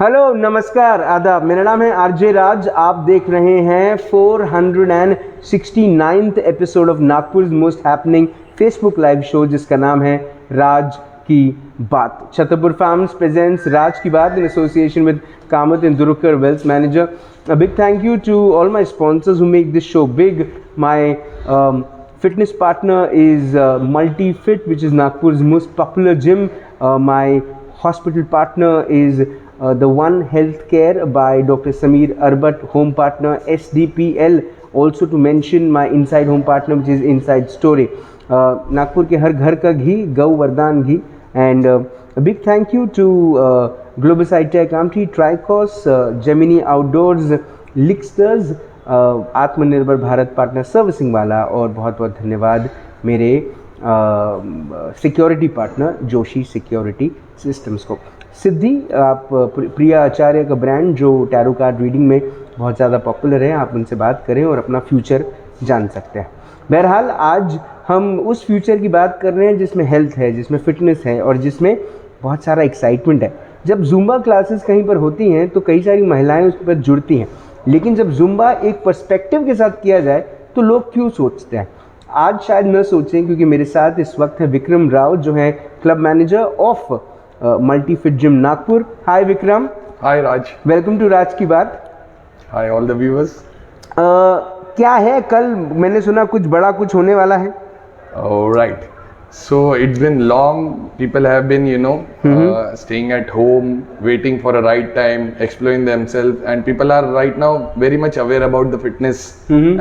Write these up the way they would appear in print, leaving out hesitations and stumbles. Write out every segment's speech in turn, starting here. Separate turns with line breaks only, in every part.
Hello, नमस्कार, आदाब। मेरा नाम है आरजे राज। आप देख रहे हैं 469th episode of Nagpur most happening Facebook live show, जिसका नाम है राज की बात। छतरपुर फार्म्स प्रेजेंट्स राज की बात in association with Kamat and Durukar wealth manager. A big thank you to all my sponsors who make this show big. My fitness partner is MultiFit, which is Nagpur's most popular gym. My hospital partner is the One Healthcare by Dr. Sameer Arbat, home partner SDPL. Also to mention my inside home partner, which is Inside Story. Nagpur के हर घर का घी, गौवर्धन घी. And a big thank you to Globoside Tech, Amity, Tricos, Gemini Outdoors, Lixters, आत्मनिर्भर Bharat partner servicing वाला, और बहुत बहुत धन्यवाद मेरे security partner Joshi security systems को। सिद्धि, आप प्रिया आचार्य का ब्रांड जो टैरो कार्ड रीडिंग में बहुत ज़्यादा पॉपुलर है, आप उनसे बात करें और अपना फ्यूचर जान सकते हैं। बहरहाल आज हम उस फ्यूचर की बात कर रहे हैं जिसमें हेल्थ है, जिसमें फिटनेस है और जिसमें बहुत सारा एक्साइटमेंट है। जब जुम्बा क्लासेस कहीं पर होती हैं तो कई सारी महिलाएं उस पर जुड़ती हैं, लेकिन जब जुम्बा एक पर्सपेक्टिव के साथ किया जाए तो लोग क्यों सोचते हैं? आज शायद न सोचें, क्योंकि मेरे साथ इस वक्त है विक्रम राव, जो है club manager of Multifit gym Nagpur. Hi Vikram.
Hi Raj.
Welcome to Raj की बात।
Hi all the viewers.
क्या है, कल मैंने सुना कुछ बड़ा कुछ होने वाला है?
Right, so it's been long, people have been staying at home waiting for a right time, exploring themselves, and people are right now very much aware about the fitness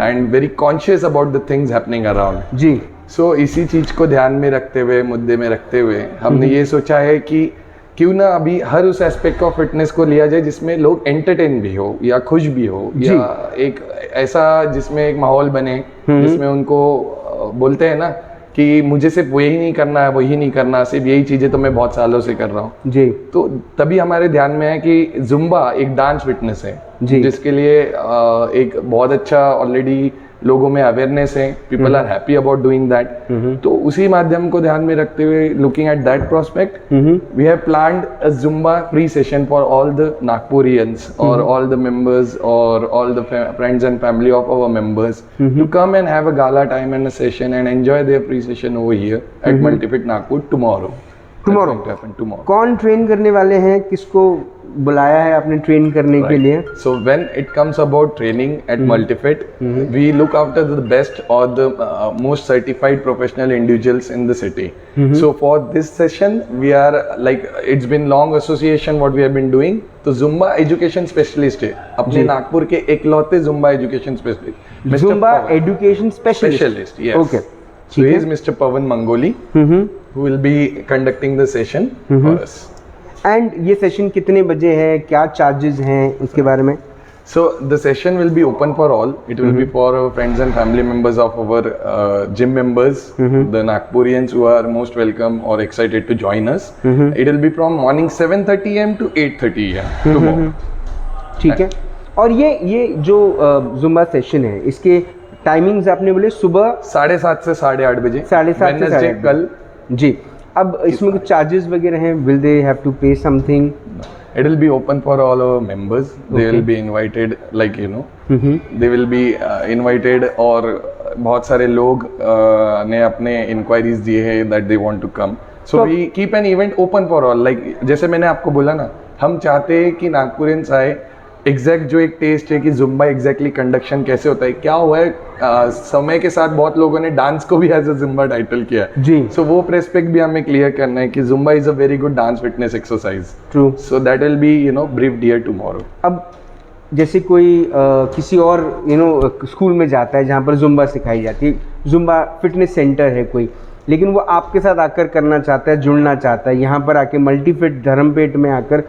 and very conscious about the things happening around
जी।
so इसी चीज को ध्यान में रखते हुए, मुद्दे में रखते हुए हमने ये सोचा है कि क्यों ना अभी हर उस एस्पेक्ट ऑफ फिटनेस को लिया जाए जिसमें लोग एंटरटेन भी हो या खुश भी हो, या एक ऐसा जिसमें एक माहौल बने जिसमें उनको बोलते हैं ना कि मुझे सिर्फ वही नहीं करना है, वही नहीं करना, सिर्फ यही चीजें तो मैं बहुत सालों से कर रहा हूँ जी। तो तभी हमारे ध्यान में है कि जुम्बा एक डांस फिटनेस है जी, जिसके लिए एक बहुत अच्छा ऑलरेडी लोगों में अवेयरनेस है, people are happy about doing that. तो उसी माध्यम को ध्यान में रखते हुए, looking at that prospect, we have planned a Zumba free session for all the Nagpurians और all the members or all the friends and family of our members to come and have a gala time and a session and enjoy their free session over here at MultiFit Nagpur tomorrow.
कौन train करने वाले हैं? किसको बुलाया है आपने train करने के लिए?
So when it comes about training at MultiFit, we look after the best or the most certified professional individuals in the city. So for this session, we are like, it's been long association what we have been doing. तो Zumba education specialist है अपने नागपुर के एकलौते Zumba education specialist,
Zumba education specialist.
Okay, so he is Mr. Pavan Mangoli, who will be conducting the session for us.
And ये session कितने बजे है, क्या चार्जेस हैं, उसके बारे में?
So the session will be open for all. It will be for our friends and family members of our gym members, the Nagpurians who are most welcome or excited to join us. It will be from morning 7:30 am to 8:30 am tomorrow.
ठीक है। और ये जो Zumba session है, इसके timings आपने बोले सुबह
7:30 से 8:30 बजे,
7:30 से 8:30
कल जी।
अब इसमें कुछ चार्जेस वगैरह हैं? विल दे हैव टू पे something?
It will be open for all our members. They will be invited, like they will be invited, और बहुत सारे लोग ने अपने inquiries दिए हैं that they want to come. So we keep an event open for all. Like जैसे मैंने आपको बोला ना, हम चाहते हैं कि नागपुरियंस आए, एग्जैक्ट जो एक टेस्ट है कि जुम्बा एग्जैक्टली कंडक्शन कैसे होता है, क्या हुआ है समय के साथ बहुत लोगों ने डांस को भी एज अ जुम्बा टाइटल किया जी। सो वो प्रेस्पेक्ट भी हमें क्लियर करना है कि Zumba is a very good dance fitness exercise. True. So that will be briefed here tomorrow.
अब जैसे कोई किसी और स्कूल में जाता है जहाँ पर जुम्बा सिखाई जाती है, जुम्बा फिटनेस सेंटर है कोई, लेकिन वो आपके साथ आकर करना चाहता है, जुड़ना चाहता है, यहाँ पर आके मल्टीफिट धर्मपेट में आकर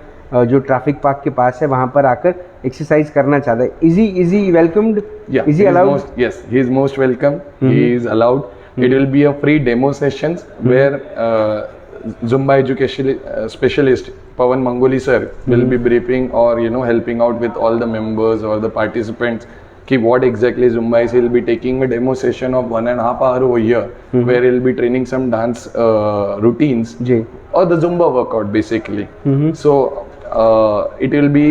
जो ट्रैफिक पार्क के पास है वहाँ पर आकर एक्सरसाइज करना चाहता है, is he welcomed? Is he allowed?
Yes, he is most welcome, he is allowed. It will be a free demo sessions where Zumba education specialist Pavan Mangoli sir will be briefing or helping out with all the members or the participants कि what exactly Zumba is. He'll be taking a demo session of 1.5 hours over here where he'll be training some dance routines or the Zumba workout basically. So it will be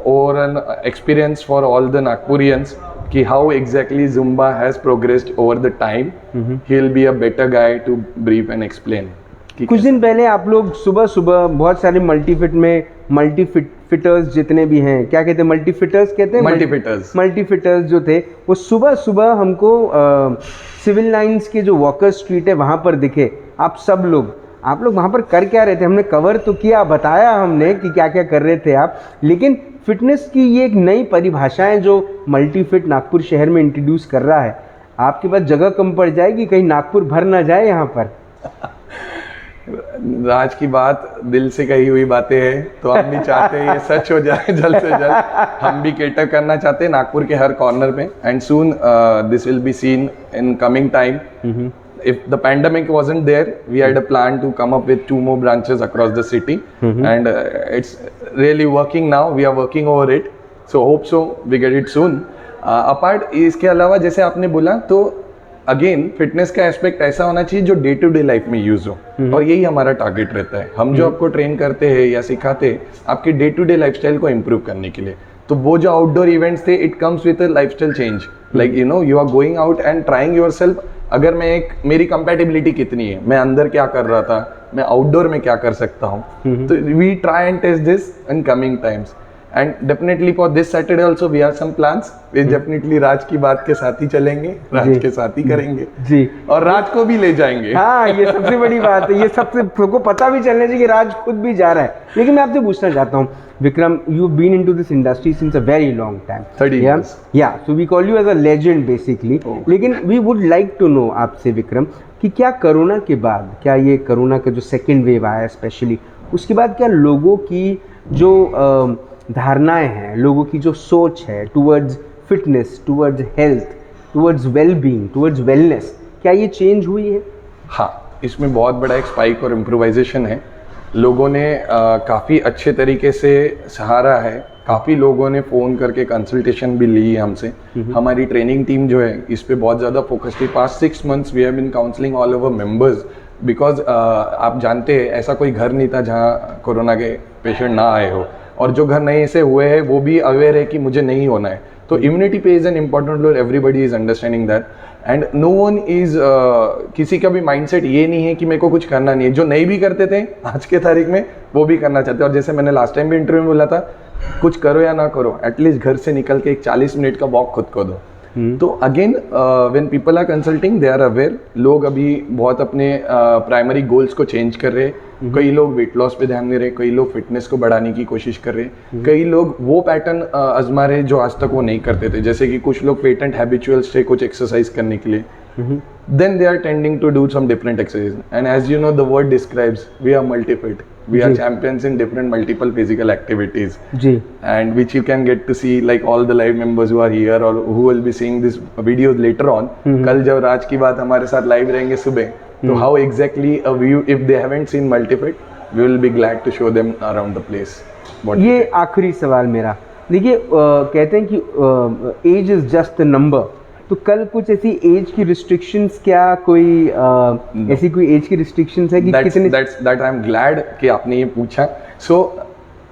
over an experience for all the Nagpurians कि how exactly Zumba has progressed over the time. He'll be a better guy to brief and explain.
कुछ दिन पहले आप लोग सुबह सुबह बहुत सारे मल्टीफिटर्स जितने भी हैं, क्या कहते हैं, मल्टीफिटर्स कहते हैं, मल्टीफिटर्स जो थे वो सुबह सुबह हमको सिविल लाइंस के जो वॉकर स्ट्रीट है वहाँ पर दिखे। आप लोग वहाँ पर कर क्या रहे थे? हमने कवर तो किया, बताया हमने कि क्या क्या कर रहे थे आप, लेकिन फिटनेस की ये एक नई परिभाषाएं जो मल्टीफिट नागपुर शहर में इंट्रोड्यूस कर रहा है, आपके पास जगह कम पड़ जाएगी, कहीं नागपुर भर ना जाए यहाँ पर।
राज की बात दिल से कही हुई बातें हैं, तो हम भी चाहते हैं ये सच हो जाए जल्द से जल्द। हम भी केटर करना चाहते हैं नागपुर के हर कॉर्नर में, and soon this will be seen in coming time. If the pandemic wasn't there, we had a plan to come up with 2 more branches across the city, and it's really working now. We are working over it, so hope so we get it soon. Apart इसके अलावा जैसे आपने बोला, तो again fitness का aspect ऐसा होना चाहिए जो डे टू डे लाइफ में यूज हो, और यही हमारा टारगेट रहता है। हम जो आपको ट्रेन करते हैं या सिखाते हैं आपके डे टू डे लाइफस्टाइल को इम्प्रूव करने के लिए। तो वो जो आउटडोर इवेंट्स थे, it comes with a lifestyle change, like you know you are going out and trying yourself. अगर मेरी कंपैटिबिलिटी कितनी है, मैं अंदर क्या कर रहा था, मैं आउटडोर में क्या कर सकता हूँ, तो we try and test this in coming times. And definitely for this Saturday also we have some plans, we definitely Raj की बात के साथ ही चलेंगे, राज के साथ ही करेंगे जी, और राज को भी ले जाएंगे।
हाँ, ये सबसे बड़ी बात है, ये सबको पता भी चलना चाहिए कि राज खुद भी जा रहा है। लेकिन मैं आपसे पूछना चाहता हूँ Vikram, you been into this industry since a very long time,
30 years,
या so we call you as a legend basically. लेकिन we would like to know आपसे विक्रम कि क्या कोरोना के बाद, क्या ये कोरोना का जो सेकेंड वेव आया स्पेशली, उसके बाद क्या लोगों की जो धारणाएं हैं, लोगों की जो सोच है towards fitness, towards health, towards wellbeing, towards wellness, क्या ये चेंज हुई है?
हाँ, इसमें बहुत बड़ा एक स्पाइक और इम्प्रोवाइजेशन है। लोगों ने काफ़ी अच्छे तरीके से सहारा है, काफ़ी लोगों ने फ़ोन करके कंसल्टेशन भी ली है हमसे। हमारी ट्रेनिंग टीम जो है इस पे बहुत ज़्यादा फोकस थी। Past 6 months we have been counselling all over members, because आप जानते हैं ऐसा कोई घर नहीं था जहाँ कोरोना के पेशेंट ना आए हो, और जो घर नए से हुए हैं वो भी अवेयर है कि मुझे नहीं होना है। तो immunity plays an important role, everybody is understanding that, and no one is, किसी का भी माइंडसेट ये नहीं है कि मेरे को कुछ करना नहीं है। जो नहीं भी करते थे आज के तारीख में वो भी करना चाहते हैं। और जैसे मैंने लास्ट टाइम भी इंटरव्यू में बोला था, कुछ करो या ना करो, एटलीस्ट घर से निकल के एक 40 मिनट का वॉक खुद को दो। तो again when people are consulting they are aware. लोग अभी बहुत अपने प्राइमरी गोल्स को चेंज कर रहे हैं। कई लोग वेट लॉस पे ध्यान दे रहे हैं, कई लोग फिटनेस को बढ़ाने की कोशिश कर रहे हैं, कई लोग वो पैटर्न आजमा रहे जो आज तक वो नहीं करते थे। जैसे कि कुछ लोग पेटेंट हैबिचुअल्स थे कुछ एक्सरसाइज करने के लिए, then they are tending to do some different exercises. And as you know, the word describes, we are multi-fit. We are champions in different multiple physical activities. And which you can get to see, like all the live members who are here or who will be seeing this videos later on. कल जब राज की बात हमारे साथ live रहेंगे सुबह, तो how exactly a view, if they haven't seen multi-fit, we will be glad to show them around the place.
ये आखिरी सवाल मेरा, देखिए कहते हैं कि age is just a number, तो कल कुछ ऐसी एज की रिस्ट्रिक्शंस, क्या कोई ऐसी कोई एज की रिस्ट्रिक्शंस है कि कितने?
दैट आई एम ग्लैड कि आपने ये पूछा। सो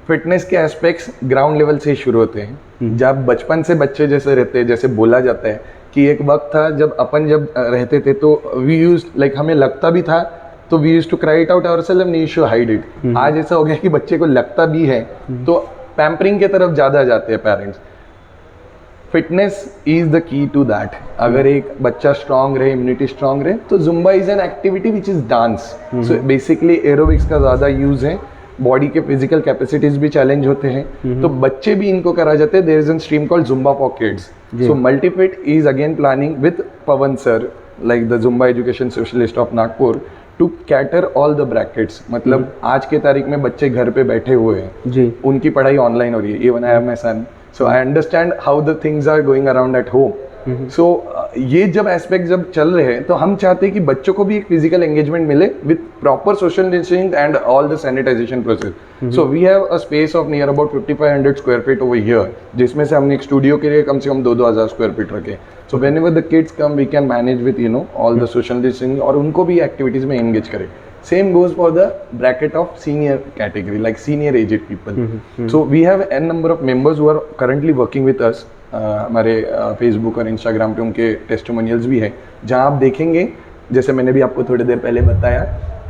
फिटनेस के एस्पेक्ट्स ग्राउंड लेवल से ही शुरू होते हैं। जब बचपन से बच्चे जैसे रहते हैं, जैसे बोला जाता है कि एक वक्त था जब रहते थे तो वी यूज, लाइक हमें लगता भी था तो we use to cry it out ourself and we used to hide it. आज ऐसा हो गया कि बच्चे को लगता भी है तो पैम्परिंग की तरफ ज्यादा जाते हैं parents. Fitness is the key to that. अगर एक बच्चा स्ट्रांग रहे, इम्यूनिटी स्ट्रांग रहे, तो Zumba is an activity which is dance. So basically aerobics का ज्यादा यूज है, बॉडी के फिजिकल कैपेसिटीज भी चैलेंज होते हैं, तो बच्चे भी इनको करा जाते हैं। There is an stream called Zumba for kids. So Multifit is again planning with Pawan sir, like the Zumba education specialist of Nagpur, to cater all the brackets. मतलब आज के तारीख में बच्चे घर पे बैठे हुए हैं, उनकी पढ़ाई ऑनलाइन हो रही है। Even I have my son, so I understand how the things are going around at home. So ये जब एस्पेक्ट जब चल रहे हैं तो हम चाहते हैं कि बच्चों को भी एक फिजिकल एंगेजमेंट मिले with proper social distancing and all the sanitisation process. So we have a space of near about 5500 square feet over here, जिसमें से हमने एक स्टूडियो के लिए कम से कम 2,000 स्क्वायर फीट रखे। So whenever the kids come we can manage with you know all the social distancing, और उनको भी एक्टिविटीज में एंगेज करें। Same goes for the bracket of senior category, like senior aged people. So we have n number of members who are currently working with us. हमारे Facebook और Instagram पे उनके testimonials भी हैं, जहाँ आप देखेंगे, जैसे मैंने भी आपको थोड़ी देर पहले बताया,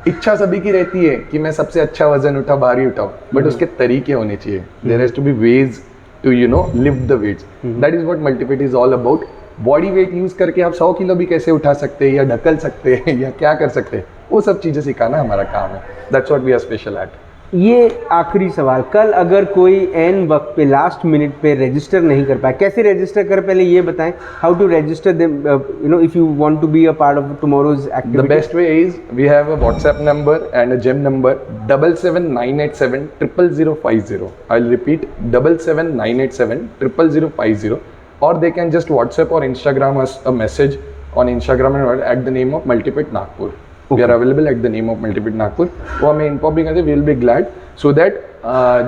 इच्छा सभी की रहती है कि मैं सबसे अच्छा वजन उठा, भारी उठाऊं, बट उसके तरीके होने चाहिए. There has to be ways to lift the weights. That is what Multifit is all about. Body weight use करके आप 100 किलो भी कैसे उठा सकते हैं या ढकल सकते हैं या क्या कर सकते हैं, वो सब चीजें सिखाना हमारा काम है. That's what we are special at.
ये आखिरी सवाल, कल अगर कोई एन वक्त पे लास्ट मिनट पे रजिस्टर नहीं कर पाए, कैसे रजिस्टर कर, पहले ये बताएं. How to register them if you want to be a part of tomorrow's activity.
The best way is we have a WhatsApp number and a gym number 77987 00050. I'll repeat 77987 00050. Or they can just WhatsApp or Instagram us a message on Instagram and at the name of Multifit Nagpur. We are available at the name of Multifit Nagpur. वो हमें inform भी करते, we will be glad so that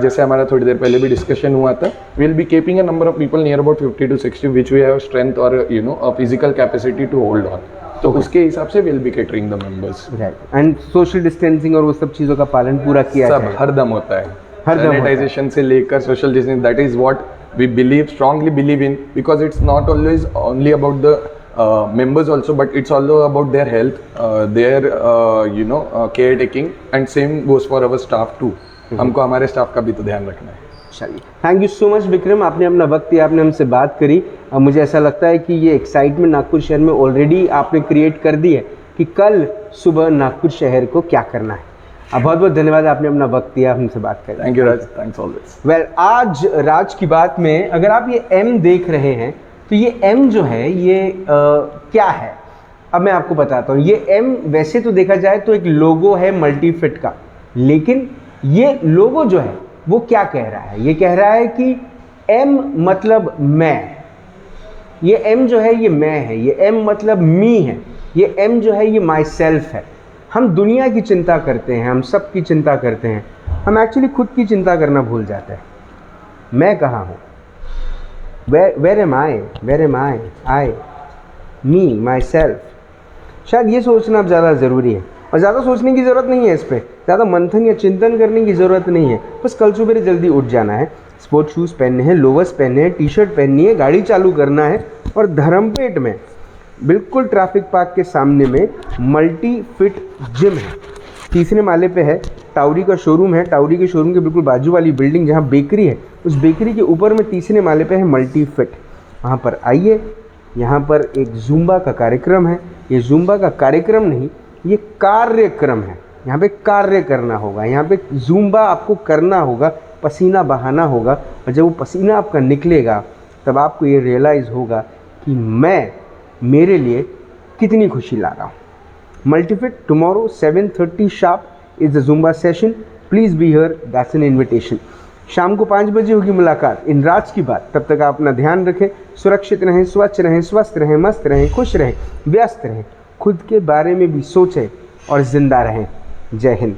जैसे हमारा थोड़ी देर पहले भी discussion हुआ था, we will be keeping a number of people near about 50 to 60 which we have strength or a physical capacity to hold on. तो उसके हिसाब से we will be catering the members.
Right. And social distancing और वो सब चीज़ों का पालन पूरा किया
सब
जाए.
हर दम होता है.
हर दम
सैनिटाइजेशन से लेकर social distancing, that is what we strongly believe in, because it's not always only about the members also, but it's also about their health, their caretaking, and same goes for our staff too. हमको हमारे staff का भी तो ध्यान रखना है.
चलिए, thank you so much Vikram, आपने अपना वक्त दिया, आपने हमसे बात करी. मुझे ऐसा लगता है कि ये एक्साइटमेंट नागपुर शहर में ऑलरेडी आपने क्रिएट कर दी है कि कल सुबह नागपुर शहर को क्या करना है. बहुत बहुत धन्यवाद, आपने अपना वक्त दिया, हमसे बात करी.
Thank you Raj, thanks always.
Well, आज राज की बात में अगर आप ये एम देख रहे हैं तो ये एम जो है ये क्या है, अब मैं आपको बताता हूँ. ये एम वैसे तो देखा जाए तो एक लोगो है मल्टीफिट का, लेकिन ये लोगो जो है वो क्या कह रहा है, ये कह रहा है कि एम मतलब मैं. ये एम जो है ये मैं है, ये एम मतलब मी है, ये एम जो है ये माई सेल्फ है. हम दुनिया की चिंता करते हैं, हम सब की चिंता करते हैं, हम एक्चुअली खुद की चिंता करना भूल जाते हैं. मैं कहाँ हूँ, where am I, me, myself. शायद ये सोचना अब ज़्यादा ज़रूरी है, और ज़्यादा सोचने की ज़रूरत नहीं है, इस पर ज़्यादा मंथन या चिंतन करने की ज़रूरत नहीं है. बस कल सुबह जल्दी उठ जाना है, स्पोर्ट शूज़ पहनने हैं, लोवर्स पहनने हैं, टी शर्ट पहननी है, गाड़ी चालू करना है, और धर्मपेट में बिल्कुल ट्रैफिक पार्क के सामने में मल्टी फिट जिम है. 3रे माले पे है, टाउरी का शोरूम है. टाउरी के शोरूम के बिल्कुल बाजू वाली बिल्डिंग जहाँ बेकरी है, उस बेकरी के ऊपर में 3रे माले पे है मल्टी फिट. वहाँ पर आइए, यहाँ पर एक जुम्बा का कार्यक्रम है. ये जुम्बा का कार्यक्रम नहीं, ये कार्यक्रम है. यहाँ पे कार्य करना होगा, यहाँ पे जुम्बा आपको करना होगा, पसीना बहाना होगा, और जब वो पसीना आपका निकलेगा तब आपको ये रियलाइज़ होगा कि मैं मेरे लिए कितनी खुशी ला रहा हूँ. Multifit tomorrow 7:30 sharp is the Zumba session. Please be here, that's an invitation. शाम को 5 बजे होगी मुलाकात इन राज की बात. तब तक आप अपना ध्यान रखें, सुरक्षित रहें, स्वच्छ रहें, स्वस्थ रहें, मस्त रहें, खुश रहें, व्यस्त रहें, खुद के बारे में भी सोचें और ज़िंदा रहें. जय हिंद.